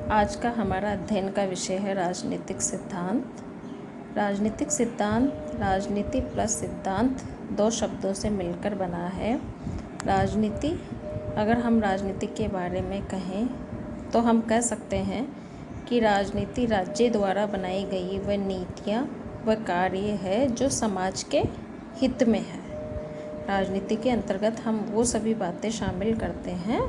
आज का हमारा अध्ययन का विषय है राजनीतिक सिद्धांत। राजनीतिक सिद्धांत राजनीति प्लस सिद्धांत दो शब्दों से मिलकर बना है। राजनीति, अगर हम राजनीति के बारे में कहें तो हम कह सकते हैं कि राजनीति राज्य द्वारा बनाई गई वह नीतियाँ व कार्य है जो समाज के हित में है। राजनीति के अंतर्गत हम वो सभी बातें शामिल करते हैं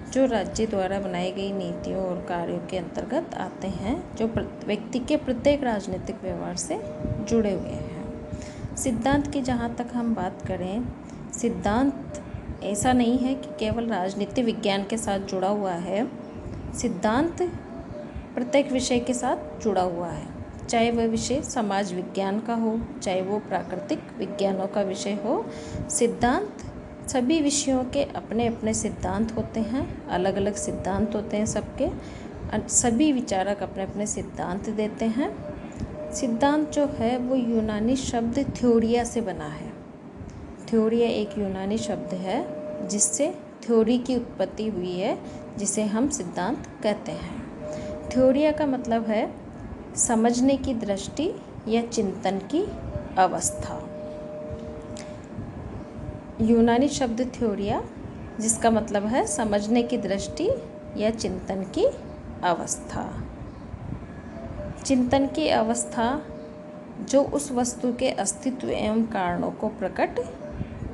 जो राज्य द्वारा बनाई गई नीतियों और कार्यों के अंतर्गत आते हैं, जो व्यक्ति के प्रत्येक राजनीतिक व्यवहार से जुड़े हुए हैं। सिद्धांत की जहाँ तक हम बात करें, सिद्धांत ऐसा नहीं है कि केवल राजनीति विज्ञान के साथ जुड़ा हुआ है। सिद्धांत प्रत्येक विषय के साथ जुड़ा हुआ है, चाहे वह विषय समाज विज्ञान का हो, चाहे वो प्राकृतिक विज्ञानों का विषय हो। सिद्धांत, सभी विषयों के अपने अपने सिद्धांत होते हैं, अलग अलग सिद्धांत होते हैं सबके। सभी विचारक अपने अपने सिद्धांत देते हैं। सिद्धांत जो है वो यूनानी शब्द थ्योरिया से बना है। थ्योरिया एक यूनानी शब्द है जिससे थ्योरी की उत्पत्ति हुई है, जिसे हम सिद्धांत कहते हैं। थ्योरिया का मतलब है समझने की दृष्टि या चिंतन की अवस्था। यूनानी शब्द थ्योरिया, जिसका मतलब है समझने की दृष्टि या चिंतन की अवस्था। चिंतन की अवस्था जो उस वस्तु के अस्तित्व एवं कारणों को प्रकट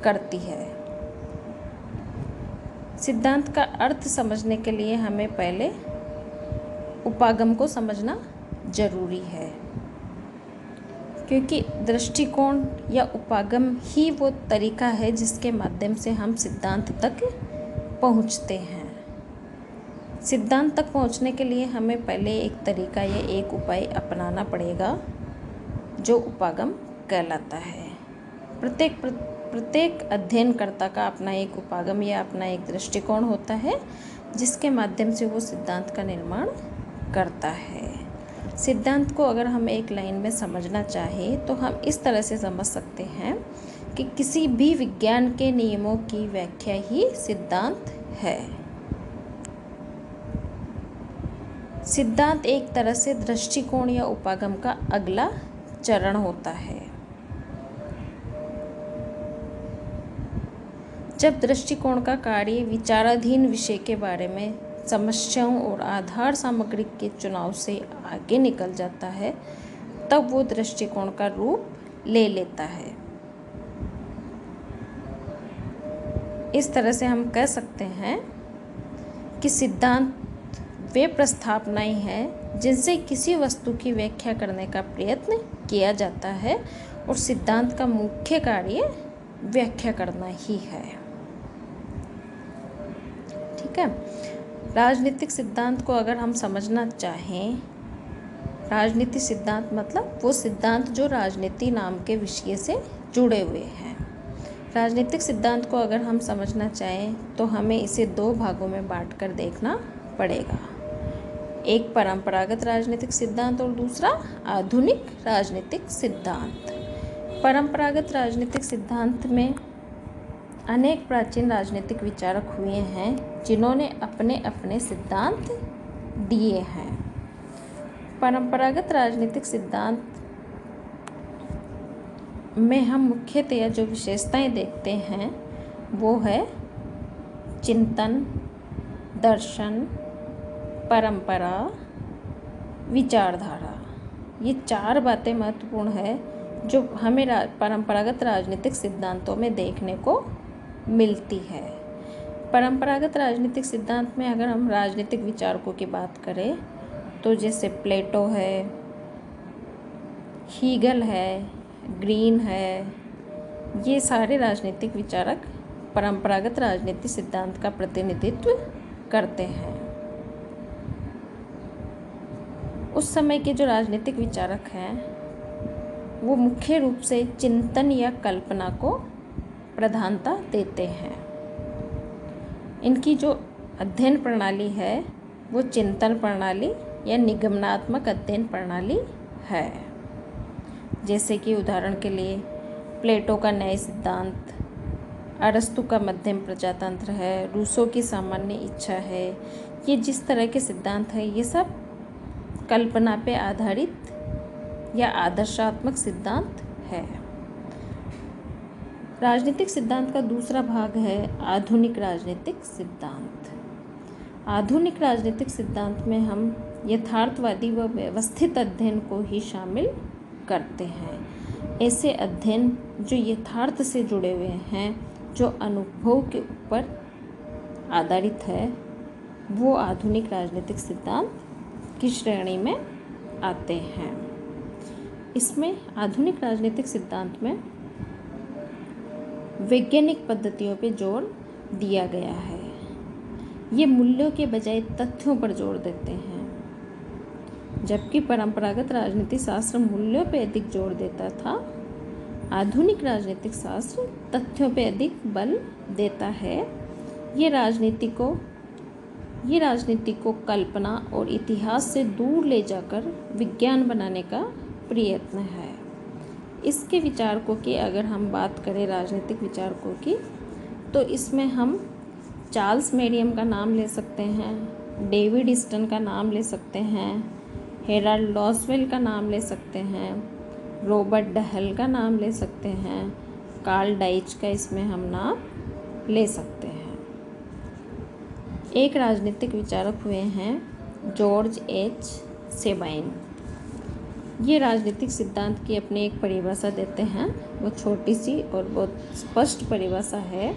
करती है। सिद्धांत का अर्थ समझने के लिए हमें पहले उपागम को समझना जरूरी है, क्योंकि दृष्टिकोण या उपागम ही वो तरीका है जिसके माध्यम से हम सिद्धांत तक पहुंचते हैं। सिद्धांत तक पहुंचने के लिए हमें पहले एक तरीका या एक उपाय अपनाना पड़ेगा, जो उपागम कहलाता है। प्रत्येक अध्ययनकर्ता का अपना एक उपागम या अपना एक दृष्टिकोण होता है, जिसके माध्यम से वो सिद्धांत का निर्माण करता है। सिद्धांत को अगर हम एक लाइन में समझना चाहें तो हम इस तरह से समझ सकते हैं कि किसी भी विज्ञान के नियमों की व्याख्या ही सिद्धांत है। सिद्धांत एक तरह से दृष्टिकोण या उपागम का अगला चरण होता है। जब दृष्टिकोण का कार्य विचाराधीन विषय के बारे में समस्याओं और आधार सामग्री के चुनाव से आगे निकल जाता है, तब वो दृष्टिकोण का रूप ले लेता है। इस तरह से हम कह सकते हैं कि सिद्धांत वे प्रस्तावनाएं हैं जिनसे किसी वस्तु की व्याख्या करने का प्रयत्न किया जाता है, और सिद्धांत का मुख्य कार्य व्याख्या करना ही है। ठीक है। राजनीतिक सिद्धांत को अगर हम समझना चाहें, राजनीति सिद्धांत मतलब वो सिद्धांत जो राजनीति नाम के विषय से जुड़े हुए हैं। राजनीतिक सिद्धांत को अगर हम समझना चाहें तो हमें इसे दो भागों में बांटकर देखना पड़ेगा। एक परंपरागत राजनीतिक सिद्धांत और दूसरा आधुनिक राजनीतिक सिद्धांत। परंपरागत राजनीतिक सिद्धांत में अनेक प्राचीन राजनीतिक विचारक हुए हैं जिन्होंने अपने अपने सिद्धांत दिए हैं। परंपरागत राजनीतिक सिद्धांत में हम मुख्यतया जो विशेषताएं देखते हैं वो है चिंतन, दर्शन, परंपरा, विचारधारा। ये चार बातें महत्वपूर्ण है जो हमें परंपरागत राजनीतिक सिद्धांतों में देखने को मिलती है। परंपरागत राजनीतिक सिद्धांत में अगर हम राजनीतिक विचारकों की बात करें तो जैसे प्लेटो है, हीगल है, ग्रीन है, ये सारे राजनीतिक विचारक परंपरागत राजनीतिक सिद्धांत का प्रतिनिधित्व करते हैं। उस समय के जो राजनीतिक विचारक हैं वो मुख्य रूप से चिंतन या कल्पना को प्रधानता देते हैं। इनकी जो अध्ययन प्रणाली है वो चिंतन प्रणाली या निगमनात्मक अध्ययन प्रणाली है। जैसे कि उदाहरण के लिए प्लेटो का न्याय सिद्धांत, अरस्तु का मध्यम प्रजातंत्र है, रूसो की सामान्य इच्छा है, ये जिस तरह के सिद्धांत है ये सब कल्पना पे आधारित या आदर्शात्मक सिद्धांत है। राजनीतिक सिद्धांत का दूसरा भाग है आधुनिक राजनीतिक सिद्धांत। आधुनिक राजनीतिक सिद्धांत में हम यथार्थवादी व व्यवस्थित अध्ययन को ही शामिल करते हैं। ऐसे अध्ययन जो यथार्थ से जुड़े हुए हैं, जो अनुभव के ऊपर आधारित है, वो आधुनिक राजनीतिक सिद्धांत की श्रेणी में आते हैं। इसमें आधुनिक राजनीतिक सिद्धांत में वैज्ञानिक पद्धतियों पे जोर दिया गया है। ये मूल्यों के बजाय तथ्यों पर जोर देते हैं, जबकि परंपरागत राजनीति शास्त्र मूल्यों पे अधिक जोर देता था। आधुनिक राजनीतिक शास्त्र तथ्यों पे अधिक बल देता है। ये राजनीति को कल्पना और इतिहास से दूर ले जाकर विज्ञान बनाने का प्रयत्न है। इसके विचारकों की अगर हम बात करें, राजनीतिक विचारकों की, तो इसमें हम चार्ल्स मेरियम का नाम ले सकते हैं, डेविड ईस्टन का नाम ले सकते हैं, हेराल्ड लॉसवेल का नाम ले सकते हैं, रॉबर्ट डहल का नाम ले सकते हैं, कार्ल डाइच का इसमें हम नाम ले सकते हैं। एक राजनीतिक विचारक हुए हैं जॉर्ज एच सेबाइन। ये राजनीतिक सिद्धांत की अपनी एक परिभाषा देते हैं। वो छोटी सी और बहुत स्पष्ट परिभाषा है।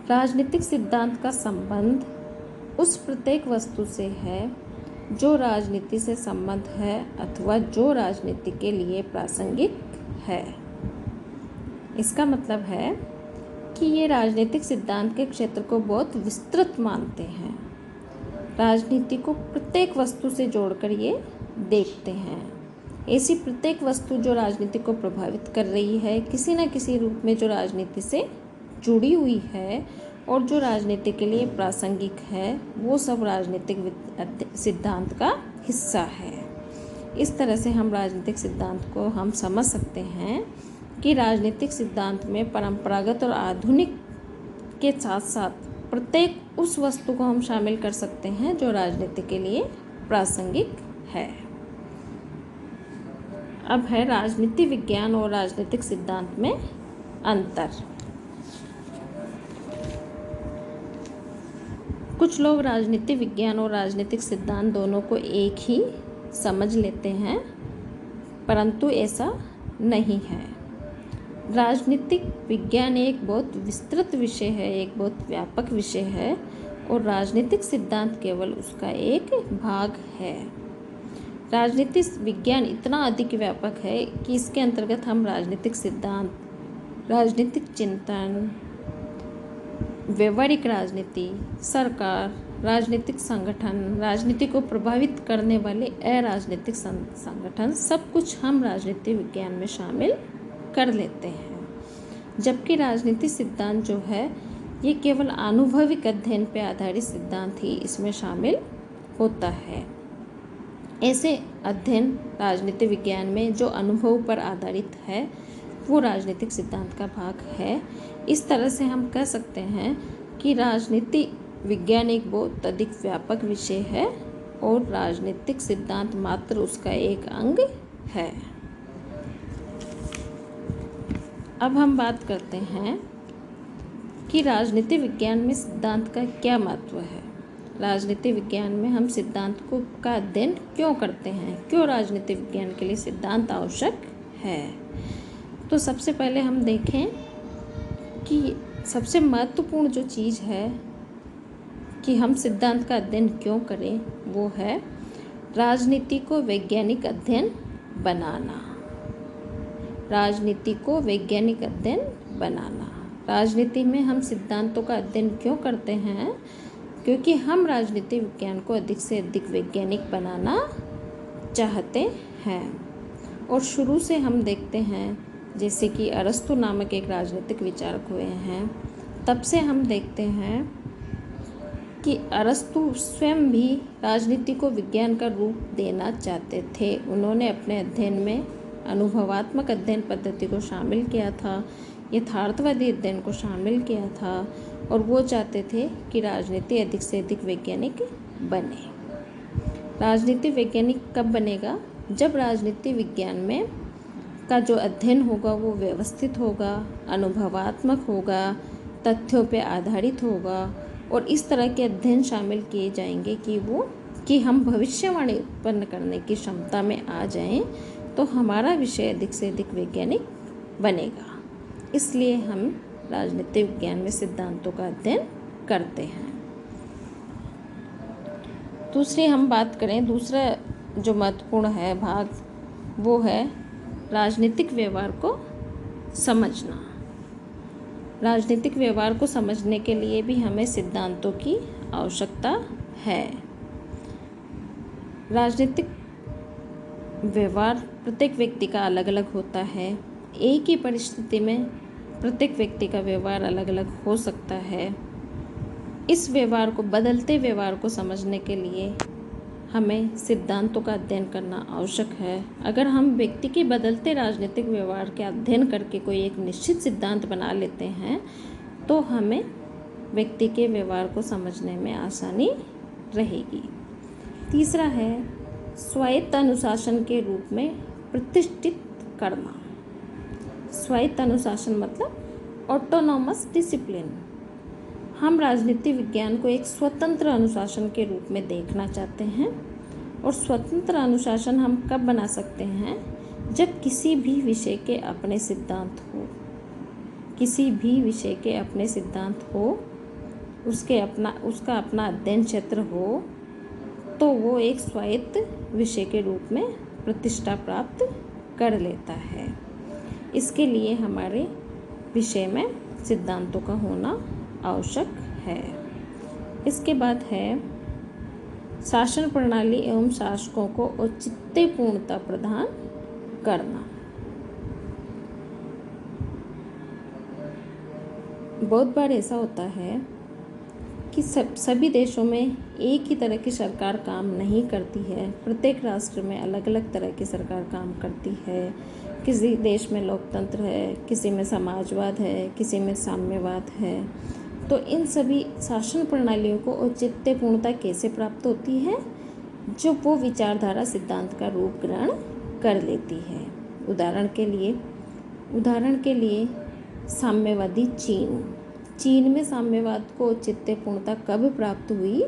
राजनीतिक सिद्धांत का संबंध उस प्रत्येक वस्तु से है जो राजनीति से संबद्ध है अथवा जो राजनीति के लिए प्रासंगिक है। इसका मतलब है कि ये राजनीतिक सिद्धांत के क्षेत्र को बहुत विस्तृत मानते हैं। राजनीति को प्रत्येक वस्तु से जोड़कर ये देखते हैं। ऐसी प्रत्येक वस्तु जो राजनीति को प्रभावित कर रही है, किसी न किसी रूप में जो राजनीति से जुड़ी हुई है और जो राजनीति के लिए प्रासंगिक है, वो सब राजनीतिक सिद्धांत का हिस्सा है। इस तरह से हम राजनीतिक सिद्धांत को हम समझ सकते हैं कि राजनीतिक सिद्धांत में परंपरागत और आधुनिक के साथ साथ प्रत्येक उस वस्तु को हम शामिल कर सकते हैं जो राजनीति के लिए प्रासंगिक है। अब है राजनीति विज्ञान और राजनीतिक सिद्धांत में अंतर। कुछ लोग राजनीति विज्ञान और राजनीतिक सिद्धांत दोनों को एक ही समझ लेते हैं, परंतु ऐसा नहीं है। राजनीतिक विज्ञान एक बहुत विस्तृत विषय है, एक बहुत व्यापक विषय है, और राजनीतिक सिद्धांत केवल उसका एक भाग है। राजनीतिक विज्ञान इतना अधिक व्यापक है कि इसके अंतर्गत हम राजनीतिक सिद्धांत, राजनीतिक चिंतन, व्यवहारिक राजनीति, सरकार, राजनीतिक संगठन, राजनीति को प्रभावित करने वाले अराजनीतिक संगठन, सब कुछ हम राजनीति विज्ञान में शामिल कर लेते हैं। जबकि राजनीतिक सिद्धांत जो है ये केवल अनुभविक अध्ययन पर आधारित सिद्धांत ही इसमें शामिल होता है। ऐसे अध्ययन राजनीति विज्ञान में जो अनुभव पर आधारित है वो राजनीतिक सिद्धांत का भाग है। इस तरह से हम कह सकते हैं कि राजनीति विज्ञान एक बहुत अधिक व्यापक विषय है और राजनीतिक सिद्धांत मात्र उसका एक अंग है। अब हम बात करते हैं कि राजनीति विज्ञान में सिद्धांत का क्या महत्व है। राजनीति विज्ञान में हम सिद्धांत का अध्ययन क्यों करते हैं, क्यों राजनीति विज्ञान के लिए सिद्धांत आवश्यक है। तो सबसे पहले हम देखें कि सबसे महत्वपूर्ण जो चीज़ है कि हम सिद्धांत का अध्ययन क्यों करें, वो है राजनीति को वैज्ञानिक अध्ययन बनाना। राजनीति को वैज्ञानिक अध्ययन बनाना। राजनीति में हम सिद्धांतों का अध्ययन क्यों करते हैं, क्योंकि हम राजनीति विज्ञान को अधिक से अधिक वैज्ञानिक बनाना चाहते हैं। और शुरू से हम देखते हैं, जैसे कि अरस्तु नामक एक राजनीतिक विचारक हुए हैं, तब से हम देखते हैं कि अरस्तु स्वयं भी राजनीति को विज्ञान का रूप देना चाहते थे। उन्होंने अपने अध्ययन में अनुभवात्मक अध्ययन पद्धति को शामिल किया था, यथार्थवादी अध्ययन को शामिल किया था, और वो चाहते थे कि राजनीति अधिक से अधिक वैज्ञानिक बने। राजनीति वैज्ञानिक कब बनेगा? जब राजनीति विज्ञान में का जो अध्ययन होगा वो व्यवस्थित होगा, अनुभवात्मक होगा, तथ्यों पे आधारित होगा, और इस तरह के अध्ययन शामिल किए जाएंगे कि हम भविष्यवाणी उत्पन्न करने की क्षमता में आ जाएं, तो हमारा विषय अधिक से अधिक वैज्ञानिक बनेगा। इसलिए हम राजनीति विज्ञान में सिद्धांतों का अध्ययन करते हैं। दूसरी हम बात करें, दूसरा जो महत्वपूर्ण है भाग, वो है राजनीतिक व्यवहार को समझना। राजनीतिक व्यवहार को समझने के लिए भी हमें सिद्धांतों की आवश्यकता है। राजनीतिक व्यवहार प्रत्येक व्यक्ति का अलग अलग होता है। एक ही परिस्थिति में प्रत्येक व्यक्ति का व्यवहार अलग अलग हो सकता है। इस व्यवहार को, बदलते व्यवहार को समझने के लिए हमें सिद्धांतों का अध्ययन करना आवश्यक है। अगर हम व्यक्ति के बदलते राजनीतिक व्यवहार के अध्ययन करके कोई एक निश्चित सिद्धांत बना लेते हैं, तो हमें व्यक्ति के व्यवहार को समझने में आसानी रहेगी। तीसरा है स्वायत्त अनुशासन के रूप में प्रतिष्ठित करना। स्वायत्त अनुशासन मतलब ऑटोनॉमस डिसिप्लिन। हम राजनीति विज्ञान को एक स्वतंत्र अनुशासन के रूप में देखना चाहते हैं, और स्वतंत्र अनुशासन हम कब बना सकते हैं? जब किसी भी विषय के अपने सिद्धांत हो, किसी भी विषय के अपने सिद्धांत हो, उसका अपना अध्ययन क्षेत्र हो, तो वो एक स्वायत्त विषय के रूप में प्रतिष्ठा प्राप्त कर लेता है। इसके लिए हमारे विषय में सिद्धांतों का होना आवश्यक है। इसके बाद है शासन प्रणाली एवं शासकों को औचित्यपूर्णता प्रदान करना। बहुत बार ऐसा होता है कि सभी देशों में एक ही तरह की सरकार काम नहीं करती है। प्रत्येक राष्ट्र में अलग अलग तरह की सरकार काम करती है। किसी देश में लोकतंत्र है, किसी में समाजवाद है, किसी में साम्यवाद है। तो इन सभी शासन प्रणालियों को औचित्यपूर्णता कैसे प्राप्त होती है? जो वो विचारधारा सिद्धांत का रूप ग्रहण कर लेती है। उदाहरण के लिए साम्यवादी चीन में साम्यवाद को औचित्यपूर्णता कब प्राप्त हुई?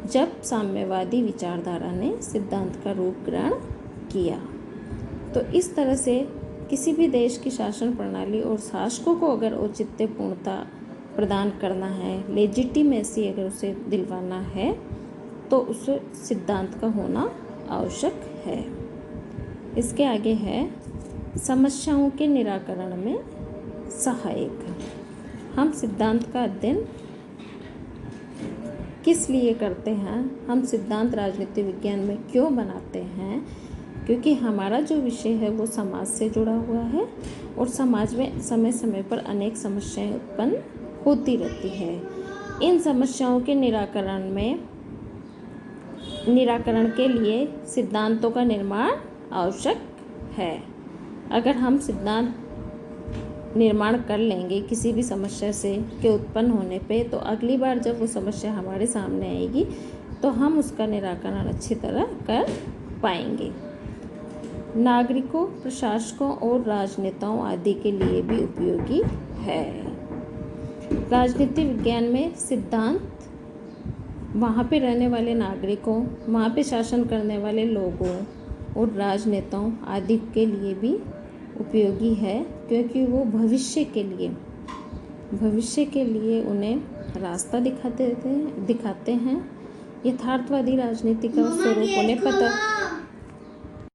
जब साम्यवादी विचारधारा ने सिद्धांत का रूप ग्रहण किया। तो इस तरह से किसी भी देश की शासन प्रणाली और शासकों को अगर औचित्यपूर्णता प्रदान करना है, लेजिटिमेसी अगर उसे दिलवाना है, तो उस सिद्धांत का होना आवश्यक है। इसके आगे है समस्याओं के निराकरण में सहायक। हम सिद्धांत का अध्ययन किस लिए करते हैं? हम सिद्धांत राजनीति विज्ञान में क्यों बनाते हैं? क्योंकि हमारा जो विषय है वो समाज से जुड़ा हुआ है, और समाज में समय समय पर अनेक समस्याएं उत्पन्न होती रहती है। इन समस्याओं के निराकरण के लिए सिद्धांतों का निर्माण आवश्यक है। अगर हम सिद्धांत निर्माण कर लेंगे किसी भी समस्या से के उत्पन्न होने पे, तो अगली बार जब वो समस्या हमारे सामने आएगी तो हम उसका निराकरण अच्छी तरह कर पाएंगे। नागरिकों, प्रशासकों और राजनेताओं आदि के लिए भी उपयोगी है। राजनीति विज्ञान में सिद्धांत वहाँ पे रहने वाले नागरिकों, वहाँ पे शासन करने वाले लोगों और राजनेताओं आदि के लिए भी उपयोगी है, क्योंकि वो भविष्य के लिए उन्हें रास्ता दिखाते हैं। यथार्थवादी राजनीति का स्वरूप उन्हें पता